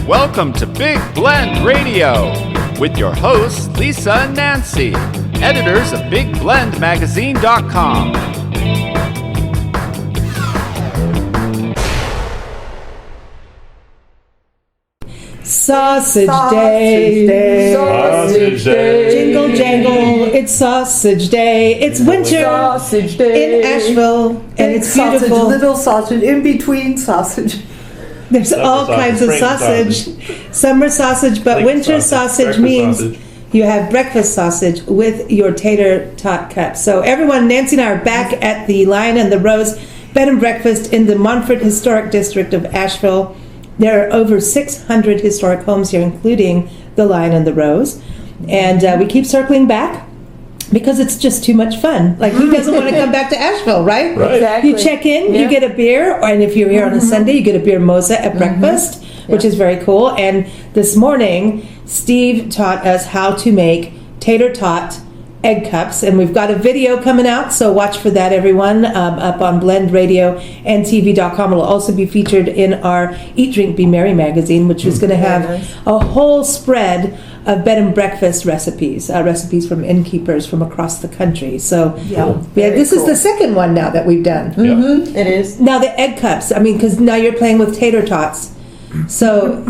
Welcome to Big Blend Radio with your hosts Lisa and Nancy, editors of BigBlendMagazine.com. Sausage Day. Sausage Day. Jingle jangle, it's Sausage Day. It's winter Sausage Day. in Asheville, and Big it's sausage, beautiful. little sausage, in between sausage. There's Summer all sausage, kinds of spring sausage. Summer sausage, but Late winter sausage, sausage breakfast means sausage. you have breakfast sausage with your tater tot cups. So everyone, Nancy and I are back at the Lion and the Rose Bed and Breakfast in the Montfort Historic District of Asheville. There are over 600 historic homes here, including the Lion and the Rose. And we keep circling back because it's just too much fun. Like, who doesn't want to come back to Asheville, right? Right. Exactly. You check in, Yeah. you get a beer, and if you're here on a Sunday, you get a beer mosa at breakfast, which is very cool. And this morning, Steve taught us how to make tater tot egg cups, and we've got a video coming out, so watch for that, everyone, up on Blend Radio and TV.com. It'll also be featured in our Eat, Drink, Be Merry magazine, which is going to have a whole spread of bed and breakfast recipes, recipes from innkeepers from across the country. So this is the second one now that we've done. Mm-hmm. It is. Now the egg cups, I mean, because now you're playing with tater tots. So,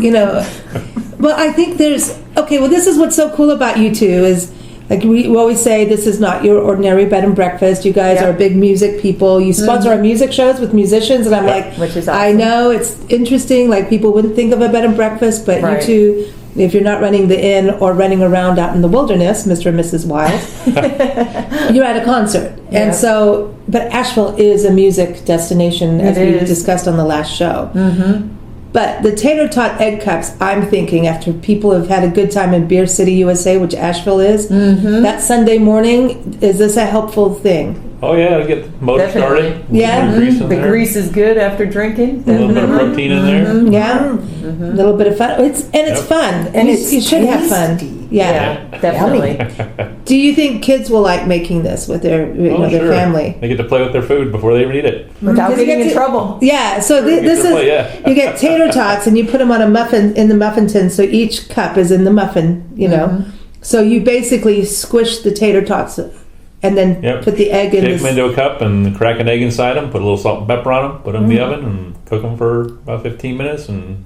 well, I think this is what's so cool about you two is, like we always say, this is not your ordinary bed and breakfast. You guys are big music people. You sponsor our music shows with musicians, and I'm like, Which is I awesome. know it's interesting. Like, people wouldn't think of a bed and breakfast, but Right. you two, if you're not running the inn or running around out in the wilderness, Mr. and Mrs. Wild, you're at a concert. Yeah. And so, but Asheville is a music destination, as It we is. discussed on the last show. But the tater tot egg cups, I'm thinking, after people have had a good time in Beer City, USA, which Asheville is, that Sunday morning, is this a helpful thing? Oh yeah, to get the motor Definitely. started. Yeah. Some grease in The there. grease is good after drinking. A little bit of protein in there. Yeah, a little bit of fun. It's Yep. fun, And you, it's you should have fun. tasty. Yeah. Definitely. Do you think kids will like making this with their Oh, their sure. family? They get to play with their food before they even eat it. Without Because you getting get in to- trouble. Yeah, so Get this their is plate, yeah. you get tater tots and you put them on a muffin in the muffin tin, so each cup is in the muffin, So you basically squish the tater tots and then Yep. put the egg in Shake this. them into a cup and crack an egg inside them. Put a little salt and pepper on them. Put them in the oven and cook them for about 15 minutes and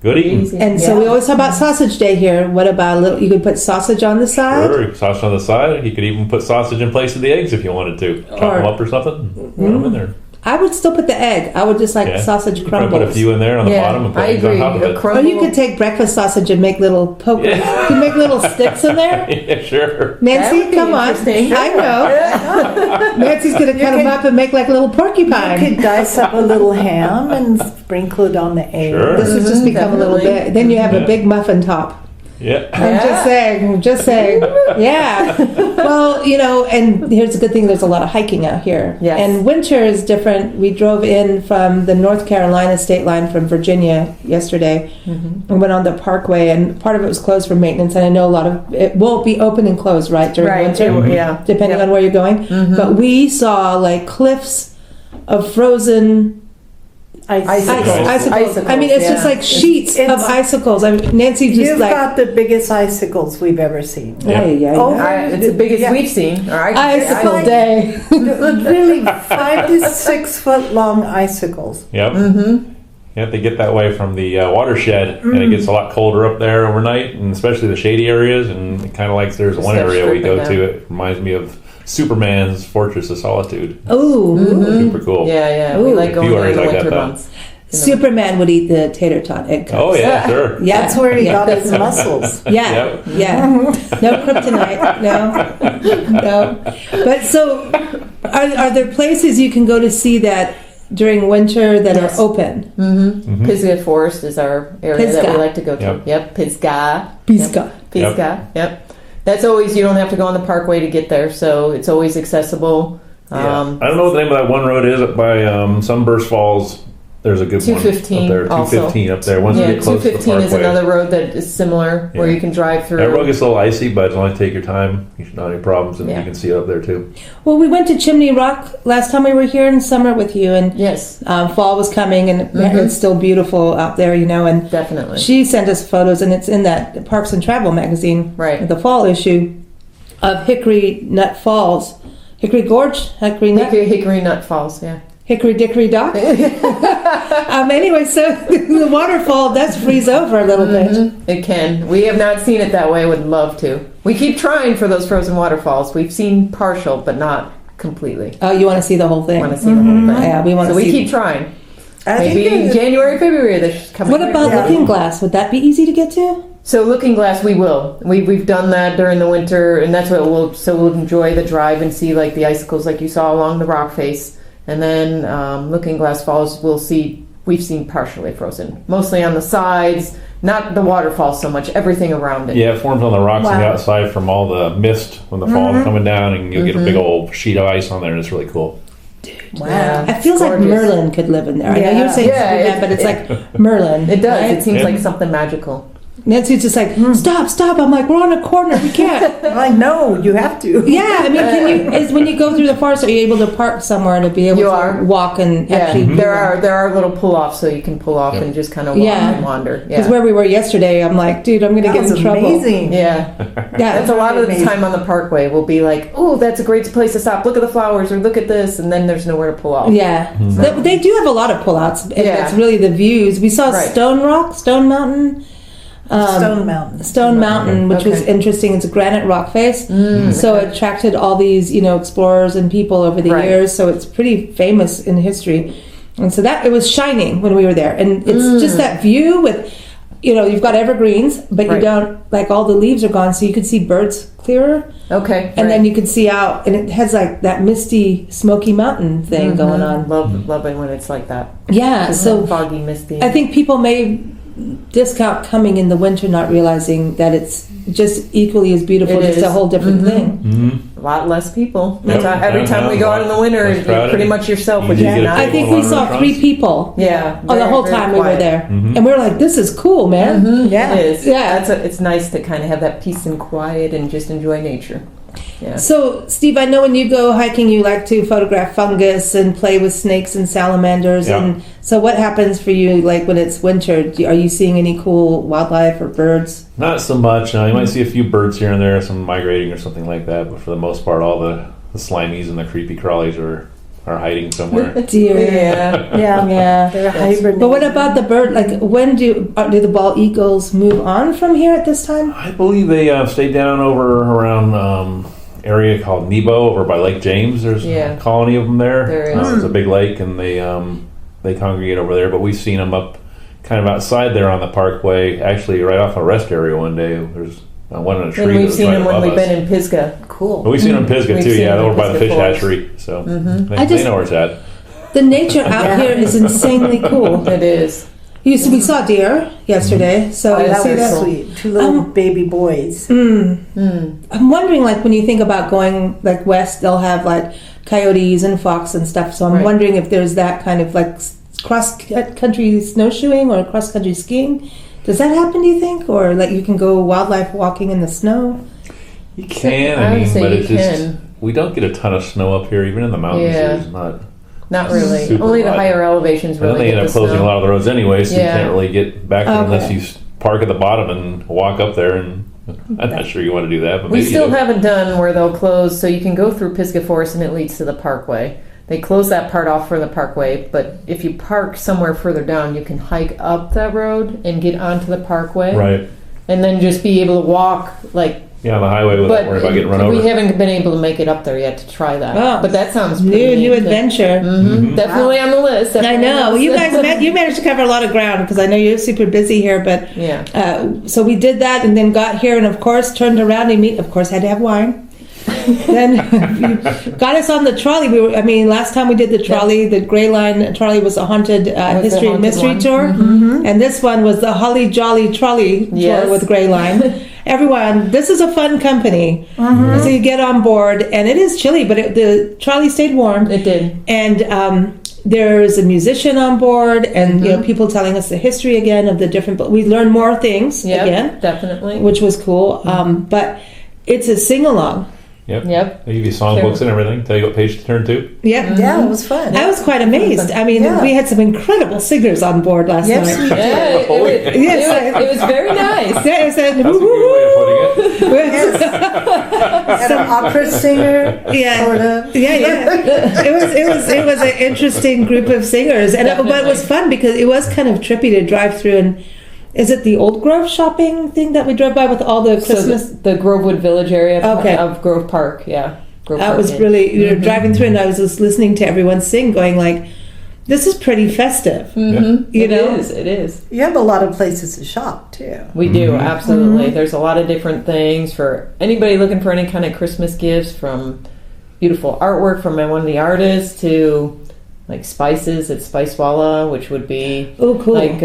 good eating. Easy. And so we always talk about sausage day here. What about a little? You could put sausage on the side. Sure, sausage on the side. You could even put sausage in place of the eggs if you wanted to. Chop Or- them up or something. Put them in there. I would still put the egg. I would just like Yeah. sausage You probably crumbles. put a few in there on the bottom and put I eggs agree. on top of it. Or you could take breakfast sausage and make little pokers. Yeah. You can make little sticks in there. Yeah, sure. Nancy, That would be come on. interesting. I know. Nancy's going to cut them up and make like a little porcupine. You could dice up a little ham and sprinkle it on the egg. Sure. This has just become a little Definitely. bit. Then you have a Yeah. big muffin top. Yeah. I'm just saying. Yeah. Well, and here's a good thing. There's a lot of hiking out here. Yes. And winter is different. We drove in from the North Carolina state line from Virginia yesterday and went on the parkway, and part of it was closed for maintenance. And I know a lot of it won't be open and closed, right, during winter, Yeah. depending on where you're going. But we saw like cliffs of frozen Icicles. icicles. I mean, it's just like sheets It's- of icicles. I mean, Nancy just You've like, got the biggest icicles we've ever seen. Yeah. It's the biggest Yeah. we've seen. Or icicle I- day. Really 5 to 6 foot long icicles. Yep. You have to get that way from the watershed, and it gets a lot colder up there overnight, and especially the shady areas. And it kind of like there's one Step area we go stripping to. It reminds me of Superman's Fortress of Solitude. Ooh. Super cool. Yeah. We Ooh. like A going few there in the areas like winter that, though. months. Superman would eat the tater tot egg cups. Oh yeah, sure. Yeah. That's where he yeah. got his muscles. Yeah, Yep. yeah. No kryptonite. No. But so, are there places you can go to see that during winter that Yes. are open? Pisgah Forest is our area that Pisgah. we like to go to. Yep. Pisgah. Pisgah. Pisgah. Yep. That's always, you don't have to go on the parkway to get there, so it's always accessible. I don't know what the name of that one road is up by Sunburst Falls. There's a good one up 215 there. also. 215 up there. Once Yeah, you get close to the 215 is parkway. another road that is similar where Yeah. you can drive through. That road gets a little icy, but as long as you take your time, you should not have any problems, and Yeah. you can see it up there too. Well, we went to Chimney Rock last time we were here in summer with you, and Yes, fall was coming, and it's still beautiful out there, and definitely. she sent us photos, and it's in that Parks and Travel magazine, Right. the fall issue, of Hickory Nut Falls. Hickory Gorge? Hickory Nut? Hickory Nut Falls, yeah. Hickory Dickory Dock? Anyway, so the waterfall does freeze over a little bit. It can. We have not seen it that way. Would love to. We keep trying for those frozen waterfalls. We've seen partial, but not completely. Oh, you want to see the whole thing? Want to see the whole thing? Yeah, we want So to see. we keep trying. I think Maybe in it- January, February, they should come. What about Yeah. Looking Glass? Would that be easy to get to? So Looking Glass, we will. We've done that during the winter, and that's what we'll enjoy the drive and see like the icicles like you saw along the rock face. And then Looking Glass Falls, we've seen partially frozen, mostly on the sides, not the waterfall so much, everything around it. Yeah, it forms on the rocks on the Wow. outside from all the mist when the fall's coming down, and you'll get a big old sheet of ice on there, and it's really cool. Wow. Yeah. It feels like gorgeous. Merlin could live in there. I know Yeah. you're saying Yeah, Superman, but it's like Merlin. It does. right? It seems Yeah. like something magical. Nancy's just like, stop. I'm like, we're on a corner. We can't. I know, you have to. Yeah, I mean, when you go through the forest, are you able to park somewhere to be able You to are. walk and Yeah, actually? there are little pull-offs, so you can pull off Yep. and just kind of walk Yeah. and wander. Because Yeah, where we were yesterday, I'm like, dude, I'm gonna That get was in trouble. amazing. yeah. Yeah, That's a lot of the Amazing. time on the Parkway. We'll be like, "Oh, that's a great place to stop. Look at the flowers, or look at this," and then there's nowhere to pull off. yeah. They do have a lot of pullouts. And Yeah. it's really the views. We saw Right. Stone Mountain. Stone Mountain. Stone Mountain, which was Okay. interesting. It's a granite rock face, so it attracted all these, explorers and people over the Right. years. So it's pretty famous in history, and so that it was shining when we were there, and it's just that view with, you've got evergreens, but you Right. don't like all the leaves are gone, so you could see birds clearer, Okay, and right. then you could see out, and it has like that misty Smoky Mountain thing going on. Love it when it's like that. Yeah, It's so foggy, misty. I think people may discount coming in the winter, not realizing that it's just equally as beautiful, It just is. a whole different thing. Mm-hmm. a lot less people. Yep. Every time we go out in the winter, Less it's crowded. pretty much yourself, which Easy is to get a nice. I think we saw 3 people Yeah, on the very, whole very time we were quiet. there, Mhm. and we were like, "This is cool, man." Yeah. It is. Yeah. It's nice to kind of have that peace and quiet and just enjoy nature. Yeah. So, Steve, I know when you go hiking, you like to photograph fungus and play with snakes and salamanders. Yeah. And so, what happens for you, like when it's winter? Are you seeing any cool wildlife or birds? Not so much. You might see a few birds here and there, some migrating or something like that, but for the most part, all the slimies and the creepy crawlies are hiding somewhere. Deer. Yeah. Yeah. Yeah. They're hibernating. But what about the bird? Like, when do the bald eagles move on from here at this time? I believe they stayed down over around area called Nebo over by Lake James. There's Yeah. a colony of them there. There is. It's a big lake, and they congregate over there. But we've seen them up kind of outside there on the Parkway, actually right off a rest area one day. There's one in a tree. And that we've was seen right them when above we've us. been in Pisgah. Cool. But we've seen them in Pisgah We've too, seen yeah, them in over by the Pisgah fish Forest. hatchery. So I they just- know where it's at. The nature out here is insanely cool. It is. We saw deer yesterday, so Oh, you that see was that. sweet. 2 little baby boys. I'm wondering, like, when you think about going like west, they'll have like coyotes and fox and stuff. So I'm Right. wondering if there's that kind of like cross country snowshoeing or cross country skiing. Does that happen? Do you think, or like you can go wildlife walking in the snow? You can, I would say but you it's just can. we don't get a ton of snow up here, even in the mountains. Yeah. There's not. Not really. Super Only the wide. higher elevations And then really they get end the up closing snow. a lot of the roads anyway, so you Yeah. can't really get back there Okay. unless you park at the bottom and walk up there. And I'm not sure you want to do that, but We maybe still you do. haven't done where they'll close, so you can go through Pisgah Forest and it leads to the Parkway. They close that part off for the Parkway, but if you park somewhere further down, you can hike up that road and get onto the Parkway, Right. and then just be able to walk like. Yeah, on the highway without But worrying about getting run we over. haven't been able to make it up there yet to try that. Oh. But that sounds pretty New neat. adventure. Definitely on the list. I Definitely on know. the Well, you list. guys you managed to cover a lot of ground because I know you're super busy here. But Yeah. so we did that, and then got here, and of course turned around and meet. Of course, had to have wine. Then you got us on the trolley. Last time we did the trolley, the Grayline trolley was a haunted Was the history and haunted mystery one. tour, and this one was the Holly Jolly Trolley Yes. tour with Grayline. Everyone, this is a fun company. So you get on board, and it is chilly, but the trolley stayed warm. It did. And there's a musician on board, and you know, people telling us the history again of the different. But we learned more things again, definitely. which was cool. But it's a sing along. Yep. They give you songbooks and everything. Tell you what page to turn to. Yep. Yeah, it was fun. I was quite amazed. I mean, Yeah. we had some incredible singers on board last Yes, night. we did. Yeah, it was very nice. Yeah, it was That's a good way of putting it. And an opera singer, Yeah. sort of. Yeah. It was an interesting group of singers, and but it was fun because it was kind of trippy to drive through. And is it the Old Grove shopping thing that we drove by with all the Christmas? So the Grovewood Village area Okay. of Grove Park, yeah. Grove That Park, was yeah. really, you know, driving through, and I was just listening to everyone sing, going like, "This is pretty festive." Mhm. You know? It is. You have a lot of places to shop, too. We do, absolutely. There's a lot of different things for anybody looking for any kind of Christmas gifts, from beautiful artwork from one of the artists to like spices at Spicewalla, which would be Oh, cool. like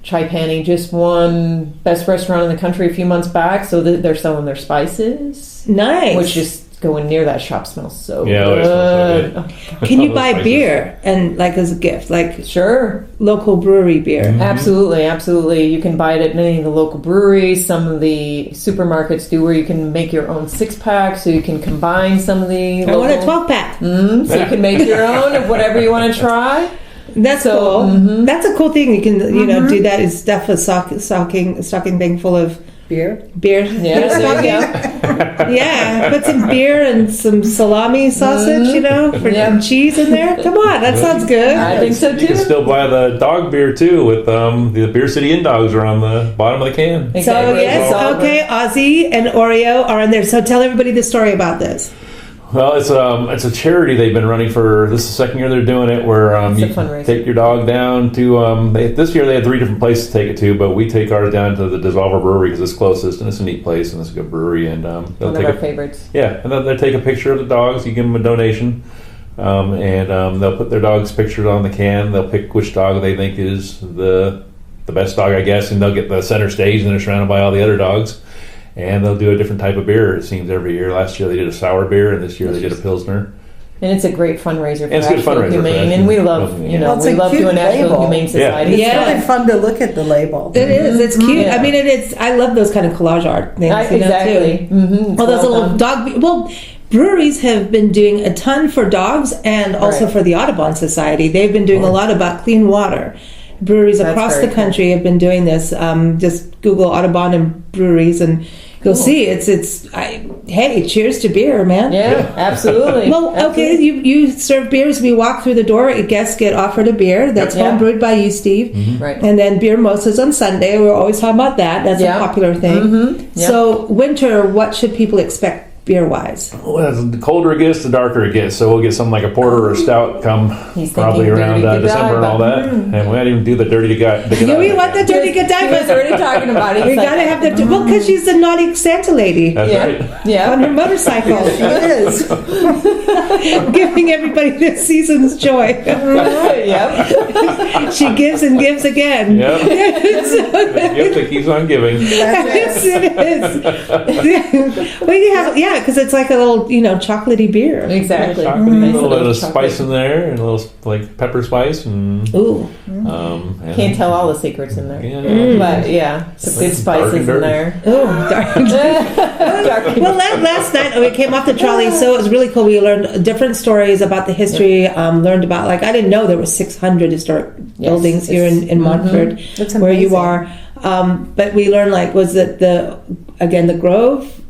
Chai Pani just won best restaurant in the country a few months back, so they're selling their spices, Nice. which just going near that shop smells so Yeah, good. it smells so good. Can you All buy those beer and like as a gift, like Sure. local brewery beer? Absolutely. You can buy it at many of the local breweries. Some of the supermarkets do where you can make your own 6-pack, so you can combine some of the I local. want a 12-pack. So you can make your own of whatever you want to try. That's So, cool. That's a cool thing. You can, you know, do that. Is stuff a stocking thing full of Beer. beer. Yeah, there you go. Yeah, put some beer and some salami sausage, you know, for Yeah. some cheese in there. Come on, that sounds good. I think so You can too. still buy the dog beer too, with the Beer City Inn dogs are on the bottom of the can. So Exactly. yes, It's all okay, Ozzy and Oreo are in there. So tell everybody the story about this. Well, it's a charity they've been running for. This is the second year they're doing it, where It's you a fundraiser. take your dog down to. This year they had 3 different places to take it to, but we take ours down to the Dissolver Brewery because it's closest and it's a neat place and it's a good brewery, and they'll One of take our a favorites. yeah, and then they take a picture of the dogs. You give them a donation, and they'll put their dog's picture on the can. They'll pick which dog they think is the best dog, I guess, and they'll get the center stage, and they're surrounded by all the other dogs. And they'll do a different type of beer, it seems, every year. Last year they did a sour beer, and this year they did a Pilsner. And it's a great fundraiser for It's a good Asheville fundraiser for Humane, Asheville. and we love, Yeah. you know, Well, it's we a love cute doing Asheville label. Humane Society. It's Yeah. really fun to look at the label. It is. It's cute. Yeah. I mean, it's. I love those kind of collage art things. You know, Exactly. too. Mm-hmm. Well, those little dog. Well, breweries have been doing a ton for dogs and also Right. for the Audubon Society. They've been doing a lot about clean water. Breweries That's across very the country have been doing this. Just Google Audubon and breweries, and you'll see. Hey, cheers to beer, man. Yeah, absolutely. Well, okay, Absolutely. you serve beers. We walk through the door. Guests get offered a beer that's Yeah. home brewed by you, Steve. Right. And then beer mimosas on Sunday. We're always talking about that. That's Yeah. a popular thing. Yeah. So, winter, what should people expect beer wise? Well, the colder it gets, the darker it gets. So we'll get something like a porter or a stout come He's probably thinking around Dirty December and all that. Godiva. And we didn't even do the dirty to get. We want the dirty He was Godiva. already talking about it. We He's like, gotta have the well, because she's the naughty Santa lady That's yeah, right. yeah. on her motorcycle, She is. giving everybody this season's joy. Yep. She gives and gives again. Yep. The gift that keeps on giving. Yes, it is. Well, you have, because it's like a little, chocolatey beer. Exactly. Chocolate, Nice a little bit little of chocolate. spice in there, and a little like pepper spice, and Ooh. and Can't tell all the secrets in there. Yeah. But yeah, some good spices in dirty. there. Oh, dark. Dark. Well, last night we came off the trolley, so it was really cool. We learned different stories about the history. Learned about I didn't know there were 600 historic buildings here in Montford, That's where you amazing. are. But we learned was it the Grove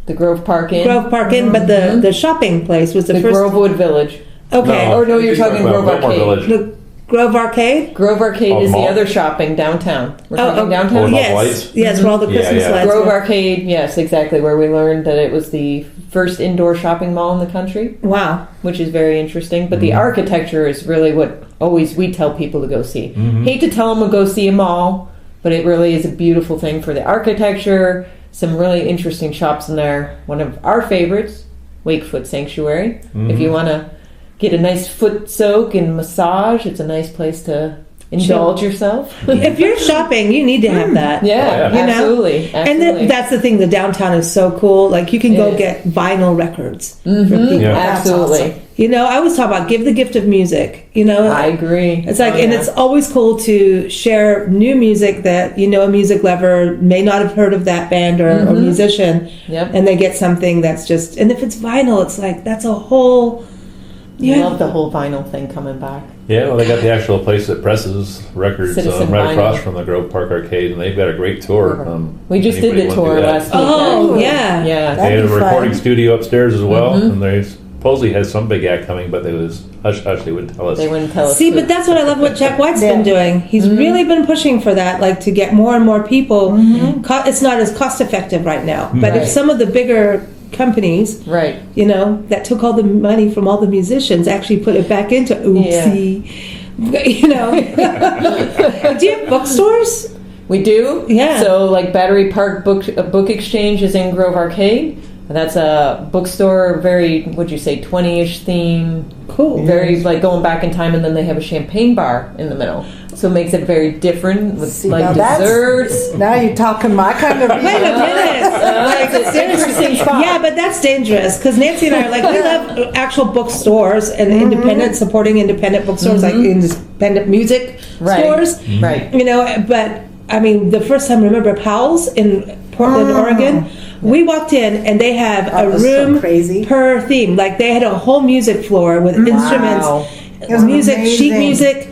The Grove Park Inn. Park Inn, but the shopping place was the The first. Grovewood Village. Okay, Oh, no, you're talking about Grove Biltmore Arcade. Village. the Grove Arcade. Grove Arcade Oh, is the mall? other shopping downtown. We're Oh, talking oh, downtown? all the Yes, lights? yes, where all the Yeah, Christmas yeah. lights. Grove were. Arcade, yes, exactly, where we learned that it was the first indoor shopping mall in the country, Wow. which is very interesting. But the Mm-hmm. architecture is really what always we tell people to go see. Mm-hmm. Hate to tell them to go see a mall, but it really is a beautiful thing for the architecture. Some really interesting shops in there. One of our favorites, Wakefoot Sanctuary. Mm-hmm. If you want to get a nice foot soak and massage, it's a nice place to indulge yourself. If you're shopping, you need to have that. Yeah, You know? absolutely. And absolutely. that's the thing. The downtown is so cool. You can It go is. get vinyl records. Mhm, Yeah. absolutely. That's awesome. You know, I always talk about give the gift of music. You know, I agree. It's like, Oh, and yeah. it's always cool to share new music that, you know, a music lover may not have heard of that band or musician. Yep. And they get something that's just, and if it's vinyl, it's like, that's a whole, I love the whole vinyl thing coming back. Yeah, well, they got the actual place that presses records Citizen right Vinyl. across from the Grove Park Arcade, and they've got a great tour. We just did anybody the wanna tour do that. last week. Oh, actually. yeah. Yeah. They had a That'd be recording fun. studio upstairs as well, and they supposedly had some big act coming, but it was hush hush. They wouldn't tell us. They wouldn't tell us. See, but that's what I love what Jack White's been doing. He's really been pushing for that, like to get more and more people. It's not as cost effective right now, but Right. if some of the bigger companies, Right. you know, that took all the money from all the musicians actually put it back into oopsie, you know. Do you have bookstores? We do. Yeah. So like Battery Park Book Exchange is in Grove Arcade. And that's a bookstore, very, would you say, 20-ish theme. Cool. Very, like, going back in time, and then they have a champagne bar in the middle. So it makes it very different with, See, like, now that's- desserts. Now you're talking my kind of Wait a minute. Like, It's an interesting spot. yeah, but that's dangerous because Nancy and I are like, we love actual bookstores and independent, supporting independent bookstores, like independent music Right. stores. Right. You know, but I mean, the first time, remember Powell's in Portland, Oregon? We walked in and they have That a was so room crazy. per theme. Like they had a whole music floor with instruments, It was music, sheet amazing. music,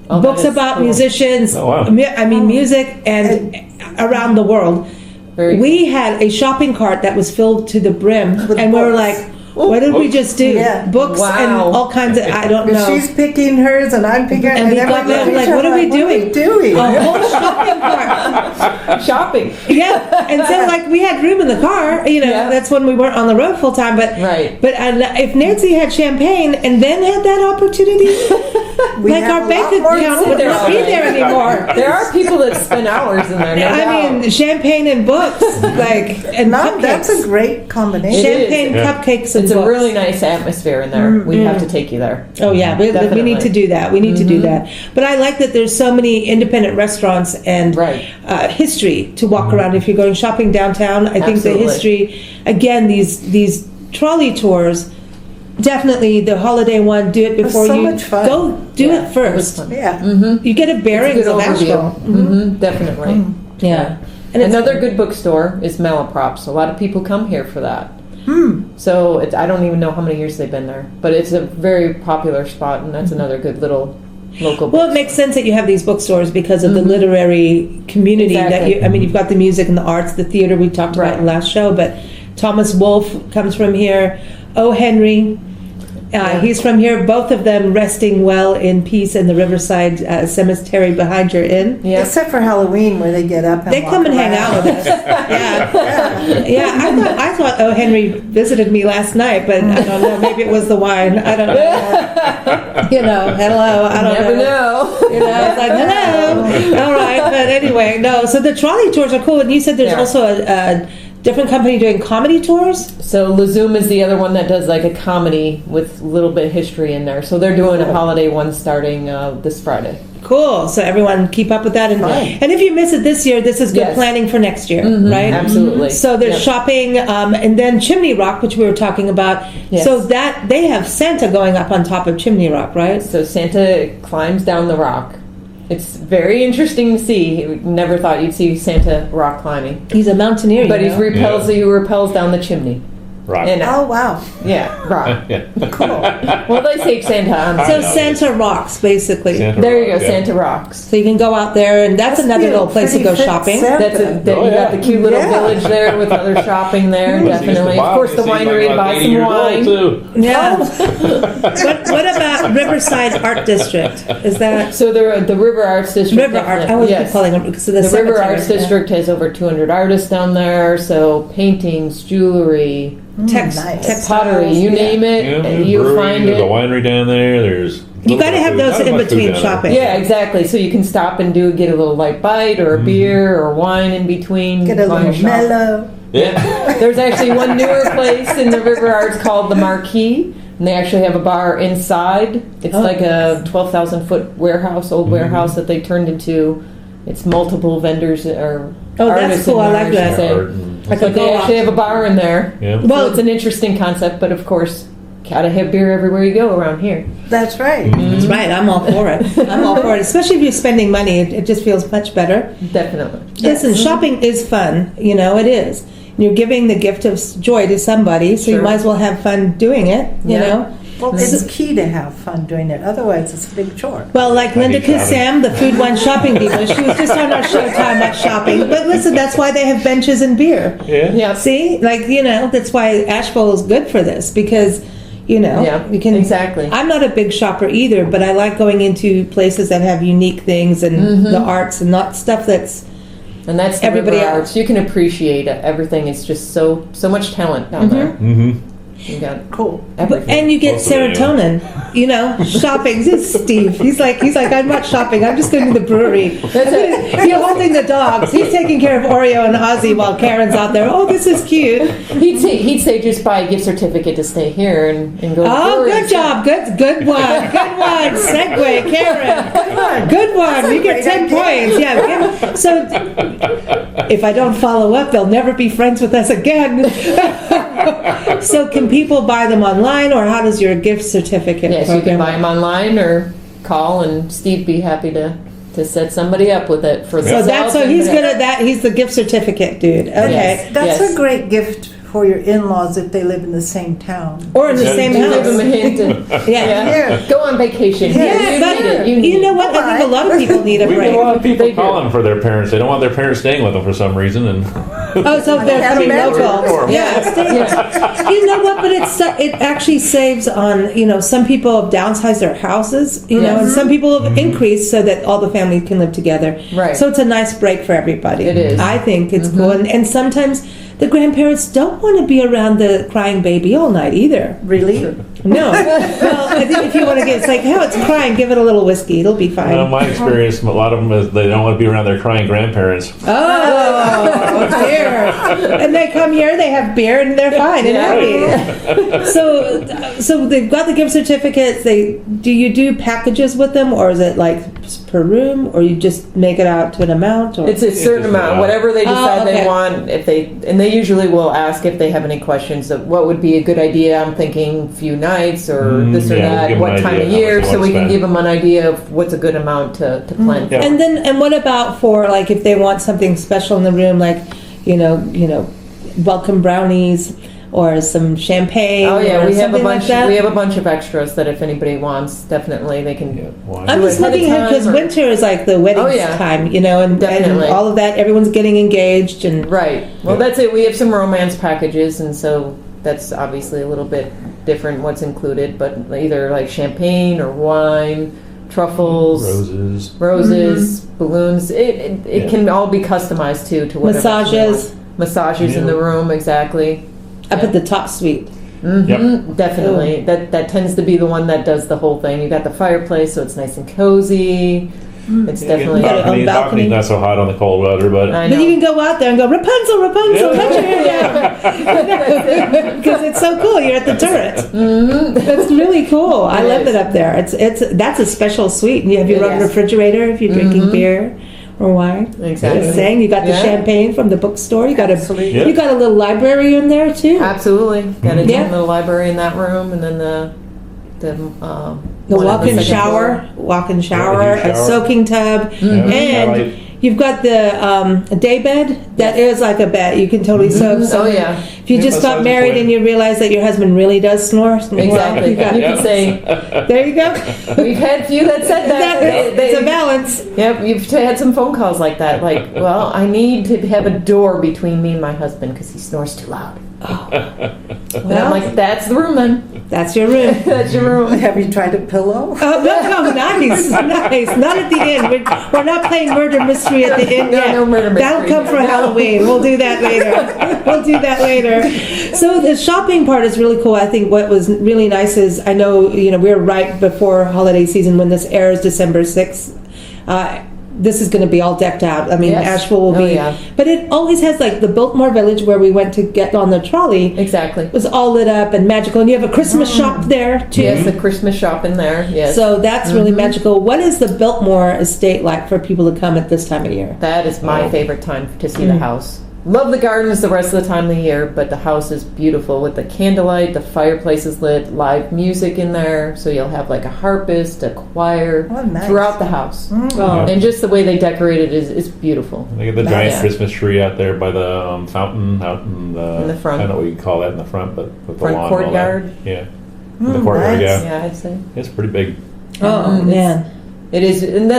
Oh, books that is about cool. musicians. Oh, wow. I mean, music and around the world. Very We had a shopping cart that was filled to the brim, With and we were books. like, "What did we just do? Yeah. Books and Wow. all kinds of I don't know." She's picking hers and I'm picking And we then got look at there, like, each what other are we doing? What are we doing? A whole shopping cart. shopping. Yeah, and so like we had room in the car. You know, Yeah. that's when we weren't on the road full time. But Right. But if Nancy had champagne and then had that opportunity, We like have our a bank lot more account to would sit not there be all there anymore. There are people that spend hours in there. No I doubt. mean, champagne and books, like and No, cupcakes. that's a great combination. It is. Champagne, Yeah. cupcakes, and It's a books. really nice atmosphere in there. We have to take you there. Oh yeah, we need Definitely. to do that. We need to do that. But I like that there's so many independent restaurants and Right. history to walk around. If you're going shopping downtown, I think the Absolutely. history. Again, these trolley tours. Definitely the holiday one. Do it before so you much fun. go. Do Yeah, it it was first. fun. Yeah. You get a bearings It's a of good Asheville. overview. Definitely. Yeah, and it's Another good bookstore is Malaprops. A lot of people come here for that. So I don't even know how many years they've been there, but it's a very popular spot, and that's another good little local. Well, it makes sense that you have these bookstores because of the literary community that Exactly. you. I mean, you've got the music and the arts, the theater we talked about Right. in the last show. But Thomas Wolfe comes from here. O. Henry, he's from here. Both of them resting well in peace in the Riverside Cemetery behind your inn. Yeah. Except for Halloween where they get up and They walk come and hang around. out with us. Yeah. I thought O. Henry visited me last night, but I don't know. Maybe it was the wine. I don't know. You know, hello. I don't Never know. You know, it's like, hello. All right. But anyway, no. So the trolley tours are cool. And you said there's Yeah. also a different company doing comedy tours? So Lazoom is the other one that does like a comedy with a little bit of history in there. So they're doing a holiday one starting this Friday. Cool. So everyone keep up with that. And if you miss it this year, this is good Yes. planning for next year, right? Absolutely. So there's Yep. shopping, and then Chimney Rock, which we were talking about. Yes. So that they have Santa going up on top of Chimney Rock, right? So Santa climbs down the rock. It's very interesting to see. You never thought you'd see Santa rock climbing, He's a mountaineer, but you he know? repels. Yeah. He repels down the chimney. Rock. And Oh, wow. yeah, rock. Yeah. Cool. Well, they say Santa on. So I know. Santa rocks, basically. Santa There you go, Rock, yeah. Santa rocks. So you can go out there, and that's Must another be a little place to pretty go fit shopping. Santa. That's it. Then Oh, you got yeah. the cute little Yeah. village there with other shopping there. Well, it's used to Definitely, of Bob. course, He the seems winery to like buy 80 some years old, wine. too. Yeah. what about Riverside Art District? Is that So the River Arts District. River Art? I definitely- always yes. keep calling it because of the, The River cemetery. Arts District has over 200 artists down there. So paintings, jewelry, Tex- Nice. textiles, pottery, you yeah. name it, Yeah, and there's you brewery, find there's it. a winery down there. There's You got to have those in between shopping. Yeah, exactly. So you can stop and get a little light bite or a beer or wine in between. Get a while you're little shopping. mellow. Yeah. There's actually one newer place in the River Arts called the Marquee, and they actually have a bar inside. It's Oh. like a 12,000 foot warehouse, old warehouse that they turned into. It's multiple vendors or Oh, that's artists cool. in I there, like should that. say. Art and- Like a But they co-op. actually have a bar in there. Yeah. Well- So it's an interesting concept, but of course, gotta have beer everywhere you go around here. That's right. That's right. I'm all for it. I'm all for it. Especially if you're spending money, it just feels much better. Definitely. Listen, shopping is fun. You know, it is. You're giving the gift of joy to somebody, so you Sure. might as well have fun doing it. You Yeah. know. Well, it's key to have fun doing it. Otherwise, it's a big chore. Well, like Linda need shopping. Kassam, the Food One shopping diva, she was just on our show talking about shopping. But listen, that's why they have benches and beer. Yeah. Yeah. See, like, you know, that's why Asheville is good for this because, you know, Yeah, you can. exactly. I'm not a big shopper either, but I like going into places that have unique things and the arts and not stuff that's. And that's the Everybody river else. arts. You can appreciate everything. It's just so much talent down there. Mm-hmm. You got Cool. everything. And you get Most of it, serotonin, you know, shopping. This is Steve. He's like, I'm not shopping. I'm just going to the brewery. That's it. You're holding the dogs. He's taking care of Oreo and Ozzy while Karen's out there. Oh, this is cute. He'd say just buy a gift certificate to stay here and go. to Oh, breweries. good job. Good one. Good one. Segue, Karen. Good one. You get 10 points. Yeah. So if I don't follow up, they'll never be friends with us again. So can people buy them online, or how does your gift certificate Yes, you can program buy them online or call, and Steve be happy to set somebody up with it for So themselves. he's good at that. He's the gift certificate dude. Okay. Yes. That's Yes. a great gift for your in-laws if they live in the same town. Or in the Yeah. same You live in house. Manhattan. Yeah. Yeah. Go on vacation. Yeah, you but need it. you need know it. what? I think a lot of people need a We break. get a lot of people They do. calling for their parents. They don't want their parents staying with them for some reason, and Oh, so they're can't coming imagine. local. Yeah, it stinks. You know what? But it actually saves on. You know, some people have downsized their houses. You know, Yes. and some people have increased so that all the family can live together. Right. So it's a nice break for everybody. It is. I think it's cool, and sometimes the grandparents don't want to be around the crying baby all night either. Really? No. Well, I think if you want to get, it's like, oh, it's crying. Give it a little whiskey. It'll be fine. my experience, a lot of them is they don't want to be around their crying grandparents. Oh, dear. And they come here, they have beer, and they're fine and happy. So they've got the gift certificates. Do you do packages with them, or is it like per room, or you just make it out to an amount? Or? It's a certain just amount, about- whatever they decide okay. they want. And they usually will ask if they have any questions of what would be a good idea. I'm thinking few nights or this or yeah, that, give 'em what an time idea of how much year, they so wanna we can spend. give them an idea of what's a good amount to plan. Yeah. And what about for like if they want something special in the room, like you know, welcome brownies or some champagne? Oh yeah, or we have a something bunch. Like that? We have a bunch of extras that if anybody wants, definitely they can. Yeah, why? I'm do just it ahead of looking at because time, or- winter is like the wedding Oh, yeah. time, you know, and Definitely. all of that. Everyone's getting engaged, and Right. Well, Yeah. that's it. We have some romance packages, and so that's obviously a little bit different what's included, but either like champagne or wine, truffles, Roses. balloons. It Yeah. can all be customized too to whatever. Massages. you want. Massages in Yeah. the room, exactly. up at the top suite. Yep. Definitely. That tends to be the one that does the whole thing. You got the fireplace, so it's nice and cozy. It's definitely. got it on balcony. Balcony's not so hot on the cold weather, but I But know. you can go out there and go, Rapunzel, Rapunzel, Yeah. put your hair down. Because it's so cool. You're at the turret. That's really cool. I It love is. it up there. That's a special suite. And you have your own Yes. refrigerator if you're drinking beer or wine. Exactly. Just saying, you got the Yeah. champagne from the bookstore. You got Absolutely. Yeah. you got a little library in there too. Absolutely. Got a Yeah. little library in that room, and then the The one on walk-in second shower, walk-in shower, Yeah, a huge shower. soaking tub, and Skylight. you've got the day bed that is like a bed. You can totally soak. floor. Oh yeah, If you Yeah, just got massage married point. and you realize that your husband really does snore, well, exactly. you got- You can say there you go. we've had few that said that. It's a balance. Yep, you've had some phone calls like that. Like, well, I need to have a door between me and my husband because he snores too loud. And I'm Well, like, that's the room then. that's your room. That's your room. Have you tried a pillow? Oh, no, nice. Not at the end. We're not playing murder mystery at the end No, yet. no murder That'll mystery. come for No. Halloween. We'll do that later. So the shopping part is really cool. I think what was really nice is I know we're right before holiday season when this airs, December 6th. This is going to be all decked out. I mean, Yes. Asheville will Oh, be, yeah. but it always has like the Biltmore Village where we went to get on the trolley. Exactly. It was all lit up and magical, and you have a Christmas shop there too. Yes, the Christmas shop in there. Yes. So that's really magical. What is the Biltmore estate like for people to come at this time of year? that is my Oh. favorite time to see the house. love the gardens the rest of the time of the year, but the house is beautiful with the candlelight, the fireplace is lit, live music in there, so you'll have like a harpist, a choir Oh, nice. throughout the house. Oh. And just the way they decorate it is beautiful. They get the giant Yeah. Christmas tree out there by the fountain out in the front. I don't know what you call that in the front, but with the Front lawn and all courtyard? that. Yeah, in the courtyard. nice. Yeah, Yeah, I'd say. it's pretty big. Oh, man. It is, and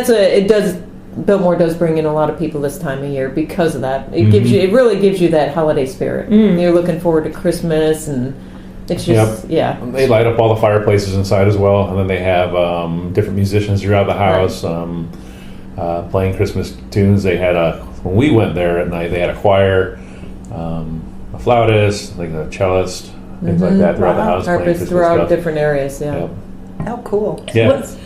Biltmore does bring in a lot of people this time of year because of that. It really gives you that holiday spirit. You're looking forward to Christmas, and it's just, They light up all the fireplaces inside as well, and then they have different musicians throughout the house playing Christmas tunes. They had when we went there at night, they had a choir, a flautist, like a cellist, things like that throughout the house. playing harpists Christmas throughout stuff. different areas, yeah. Yep. How cool. Yeah. What's-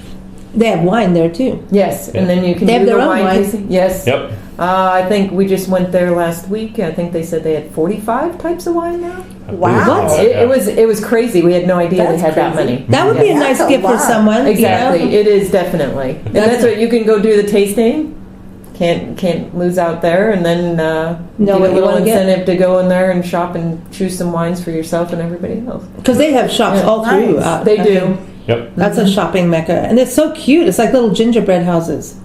They have wine there, too. Yes, and then you can They have do their the own wine wine. tasting. Yes. Yep. I think we just went there last week. I think they said they had 45 types of wine now. Wow. What? It was crazy. We had no idea That's they had that crazy. many. That would be a Yeah. nice That's a gift for lot. someone. Exactly. You know? It is definitely. And that's what you can go do the tasting. Can't lose out there, and then Know get what a you little wanna get. incentive to go in there and shop and choose some wines for yourself and everybody else. Because they have shops Yeah. all through. Nice. They do. Yep. That's a shopping mecca. And it's so cute. It's like little gingerbread houses.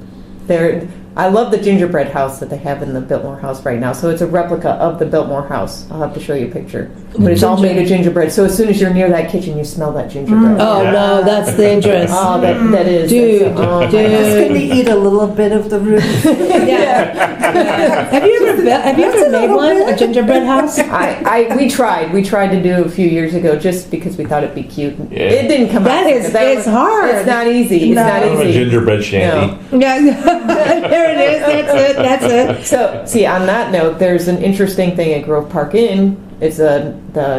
I love the gingerbread house that they have in the Biltmore house right now. So it's a replica of the Biltmore house. I'll have to show you a picture. But it's all made of gingerbread. So as soon as you're near that kitchen, you smell that gingerbread. Oh, no, that's dangerous. Oh, that is. Dude, that's- oh, Just going to dude. eat a little bit of the root. Yeah. Have you ever made one, a gingerbread house? we tried to do a few years ago just because we thought it'd be cute. Yeah. It didn't come That out. is- it's hard. It's not easy. It's No. not I'm a easy. gingerbread shanty. Yeah, there it is. That's it. So, see, on that note, there's an interesting thing at Grove Park Inn. It's the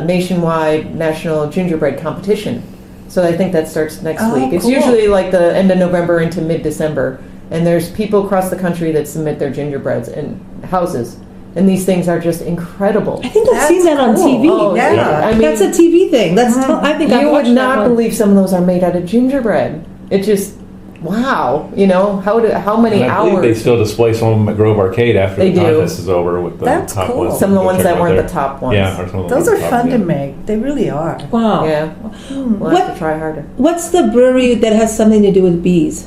nationwide national gingerbread competition. So I think that starts next Oh, week. It's cool. usually like the end of November into mid-December. And there's people across the country that submit their gingerbreads in houses. And these things are just incredible. I think I've seen that on That's TV. cool. Oh, yeah. I mean, That's a TV thing. I think I've you would watched that not one. believe some of those are made out of gingerbread. It just, wow. You know, how many And I believe hours? they still display some of them at Grove Arcade after They the do. contest is over with the That's top cool. ones. Some of the Go ones check that out weren't there. the top ones. Yeah, or some of the Those ones are at the top, fun to yeah. make. They really are. Wow. Yeah. We'll What- have to try harder. What's the brewery that has something to do with bees?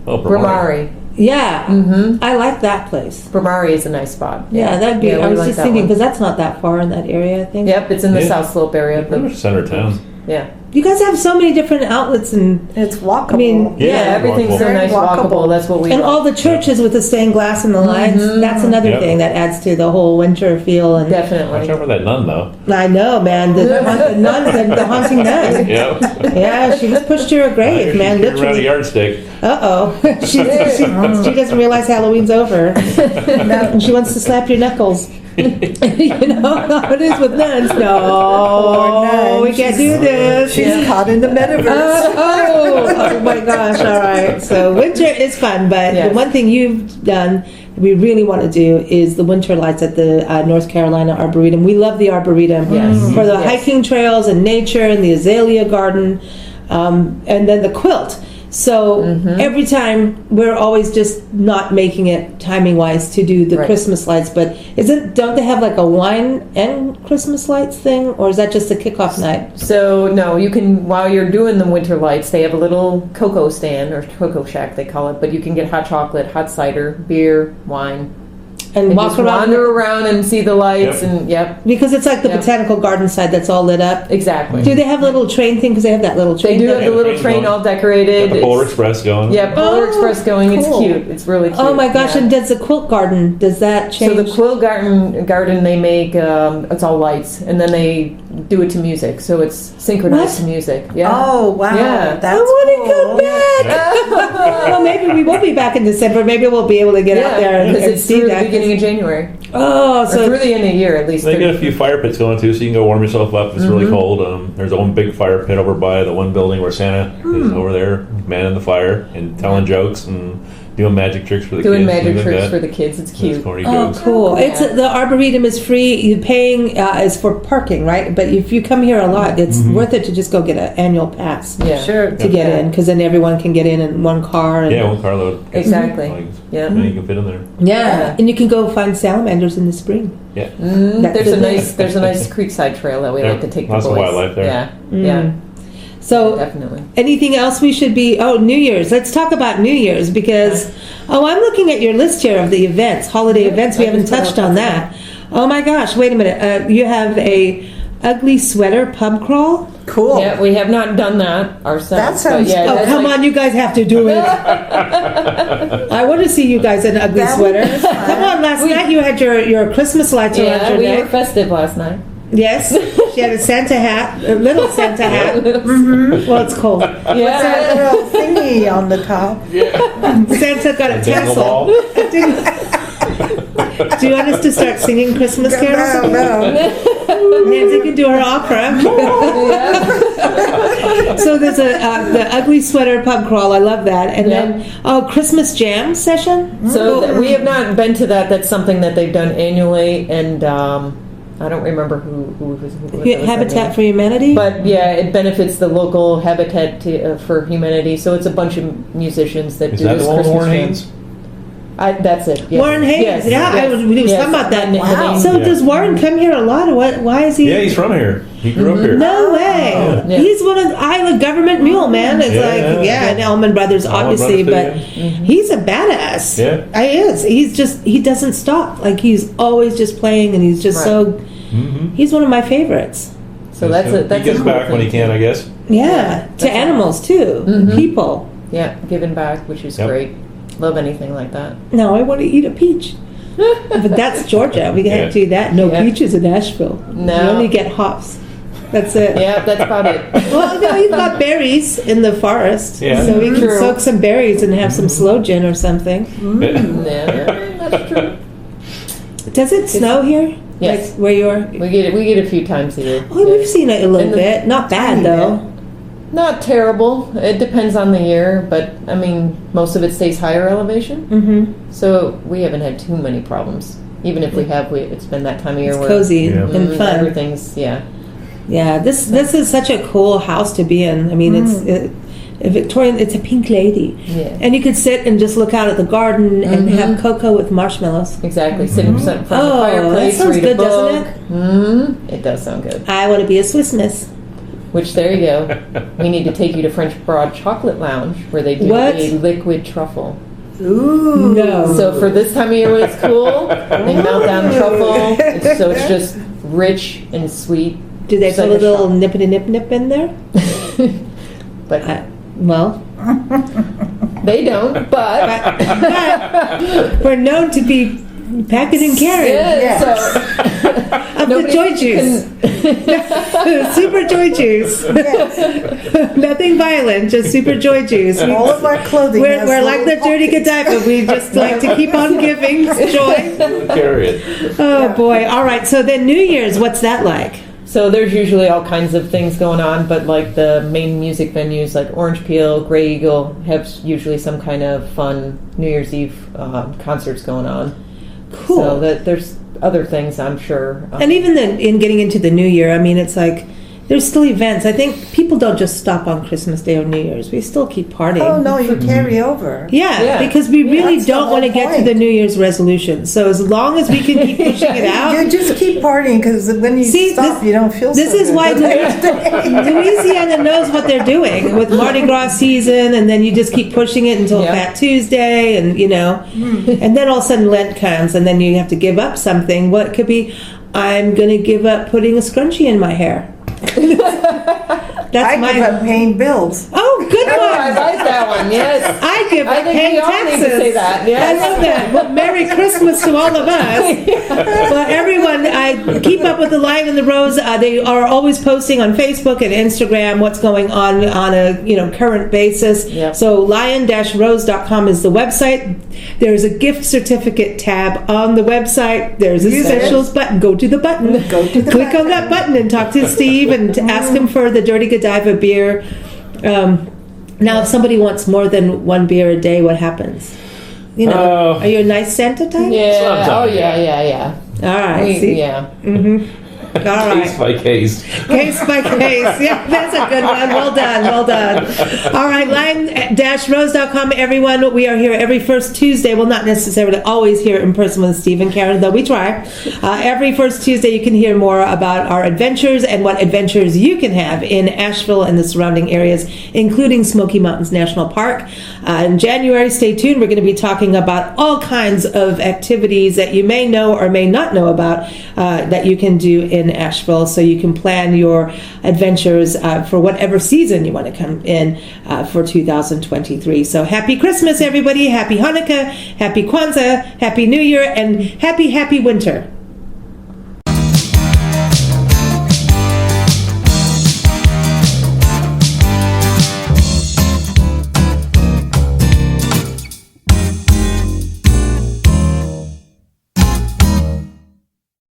Oh, Bramari. Yeah. Mm-hmm. I like that place. Bramari is a nice spot. Yeah, that'd be. Yeah, I we was like just that thinking one. because that's not that far in that area. I think. Yep, it's in the Yeah. South Slope area. Of Pretty much the, center of town. yeah. You guys have so many different outlets and It's walkable. I mean, Yeah, everything's so Very nice, walkable. walkable. That's what we and love. all the churches with the stained glass and the lights. That's another Yep. thing that adds to the whole winter feel. And Watch Definitely. out for that nun, though. I know, man, the haunting nun. Yeah. Yeah, she was pushed to her grave, man. Around a Literally. yardstick. Uh oh. she doesn't realize Halloween's over. And she wants to slap your knuckles. You know how it is with nuns. No, nun. we can't do this. She's caught in the metaverse. Oh my gosh, all right. So winter is fun, but Yes. the one thing you've done we really want to do is the winter lights at the North Carolina Arboretum. We love the Arboretum Yes. for the Yes. hiking trails and nature and the azalea garden, and then the quilt. So every time we're always just not making it timing wise to do the Right. Christmas lights, but don't they have like a wine and Christmas lights thing, or is that just a kickoff night? So no, you can while you're doing the winter lights, they have a little cocoa stand or cocoa shack they call it, but you can get hot chocolate, hot cider, beer, wine, And and walk just around wander around and see the lights Yep. and yep, because it's like the Yeah. botanical garden side that's all lit up. exactly. Do they have a little train thing? Because they have that little train. They do thing. have the little train train going. all decorated. Got the Polar It's- Express going. Yeah, Polar Oh, Express going. It's cool. cute. It's really cute. Oh my gosh! Yeah. And does the quilt garden? Does that So change? the quilt garden they make it's all lights, and then they do it to music, so it's synchronized What? to music. Yeah. Oh, wow. Yeah. That's I want to cool. come back. Well, maybe we will be back in December. Maybe we'll be able to get out there and, because and it's see through that. the beginning of January, Oh, or so through the end of the year at least. They got a few fire pits going too, so you can go warm yourself up if it's really cold. There's one big fire pit over by the one building where Santa is over there, manning the fire and telling jokes and doing magic tricks for the Doing kids. magic things like tricks that. for the kids. It's cute. Those corny Oh, jokes. cool! Yeah. It's the Arboretum is free. You paying is for parking, right? But if you come here a lot, it's worth it to just go get an annual pass Yeah. Sure. to get in, because then everyone can get in one car. And, Yeah, one carload. Exactly. Like, Yeah. then you can fit in there. yeah, and you can go find salamanders in the spring. Yeah. That's There's the a nice creekside trail that we Yeah, like to take the lots boys. of wildlife there. Yeah. Yeah. So, Definitely. anything else we should be? Oh, New Year's. Let's talk about New Year's because I'm looking at your list here of the events, holiday events. We I haven't just put touched all on that. that. Oh my gosh! Wait a minute. You have a ugly sweater pub crawl. Cool. Yeah, we have not done that ourselves. That sounds- but yeah, Oh, that's come like- on, you guys have to do it. I want to see you guys in ugly That would sweater. be fun. Come on, last night you had your Christmas lights around Yeah, your we were neck. festive last night. Yes, she had a Santa hat, a little Santa hat. Well, it's cold. That Yeah. little thingy on the top. Santa got a Dingle tassel. ball. Do you want us to start singing Christmas carols? No. Nancy can do her opera. So there's the ugly sweater pub crawl. I love that. And then Christmas jam session. So we have not been to that. That's something that they've done annually, and I don't remember who was Habitat for Humanity. But yeah, it benefits the local Habitat for Humanity. So it's a bunch of musicians that Is do that this the one with Christmas Warren jam. Haynes? That's it. Yes. Warren Haynes. Yes, Yeah, yes, we was yes. talking about that. Wow. So Yeah. does Warren come here a lot? Or what? Why is he? Yeah, he's from here. He grew up here. No way. Yeah. He's one of I'm a government mule, man. It's and Allman Brothers, obviously, Brothers, but he's a badass. Yeah. He is. He doesn't stop. Like he's always just playing, and he's just Right. He's one of my favorites. So that's he a gives cool back when he thing. can, I guess. Yeah, to that's animals too, people. Yeah, giving back, which is Yep. great. Love anything like that. No, I want to eat a peach. But that's Georgia. We can't do that. No Yeah. peaches in Asheville. No. You only get hops. That's it. Yeah, that's about it. Well, no, you've got berries in the forest, Yeah. so we can True. soak some berries and have some sloe gin or something. Yeah, that's true. Does it snow here? Yes. Like where you are? We get it a few times a year. Oh, we've seen it a little And the- bit. Not bad tiny though. Not terrible. It depends on the year, but I mean, most of it stays higher elevation, Mm-hmm. so we haven't had too many problems. Even if we have, it's been that time of year It's where cozy Yeah. and fun. everything's Yeah, this is such a cool house to be in. I mean, it's a Victorian. It's a pink lady, Yeah. and you could sit and just look out at the garden and have cocoa with marshmallows. Exactly. Sit in front of the Oh, fireplace, that sounds read good, a book. doesn't it? It does sound good. I want to be a Swiss Miss. Which there you go. We need to take you to French Broad Chocolate Lounge where they do What? a liquid truffle. Ooh. No. So for this time of year when it's cool, they melt down truffle. So it's just rich and sweet. Do they It's put like a a little shot. nippity nip nip in there? But Well, they don't. But we're known to be packing and carrying. yeah, so Of the joy juice. Super joy juice. Nothing violent, just super joy juice. All of our clothing. We're has like the little dirty pockets. Godiva. We just like to keep on giving joy. Carry it. Oh boy. All right. So then New Year's, what's that like? So there's usually all kinds of things going on, but like the main music venues like Orange Peel, Grey Eagle have usually some kind of fun New Year's Eve concerts going on. Cool. So that there's other things, I'm sure. And even then, in getting into the New Year, I mean, it's like there's still events. I think people don't just stop on Christmas Day or New Year's. We still keep partying. Oh no, you carry over. Yeah, Yeah. because we really That's the don't want to whole get to point. the New Year's resolution. So as long as we can keep pushing it out. You just keep partying because when you See, stop, you don't feel. This so is good. why Louisiana knows what they're doing with Mardi Gras season, and then you just keep pushing it until Yeah. Fat Tuesday, and and then all of a sudden Lent comes, and then you have to give up something. What could be? I'm going to give up putting a scrunchie in my hair. That's I my. give up paying bills. Oh, good Oh, I one. like that one. Yes. I give I up think paying we all taxes. need to say that. Yes. I love that. Well, Merry Christmas to all of us. But everyone, I keep up with the Lion and the Rose. They are always posting on Facebook and Instagram what's going on a current basis. Yep. So lion-rose.com is the website. There's a gift certificate tab on the website. There's a Use it. specials button. Go to the button. Go to the Click on button. that button and talk to Steve and to ask him for the Dirty Godiva beer. Now, if somebody wants more than one beer a day, what happens? You know, Oh. are you a nice Santa type? Yeah. Sometimes, Oh yeah. All right. See? Yeah. All right. Case by case. Case by case. Yeah, that's a good one. Well done. Well done. All right, line-rose.com, everyone. We are here every first Tuesday. Well, not necessarily always here in person with Steve and Karen, though we try. Every first Tuesday, you can hear more about our adventures and what adventures you can have in Asheville and the surrounding areas, including Smoky Mountains National Park. In January, stay tuned. We're going to be talking about all kinds of activities that you may know or may not know about that you can do in Asheville, so you can plan your adventures for whatever season you want to come in for 2023. So happy Christmas, everybody. Happy Hanukkah, happy Kwanzaa, happy New Year, and happy winter.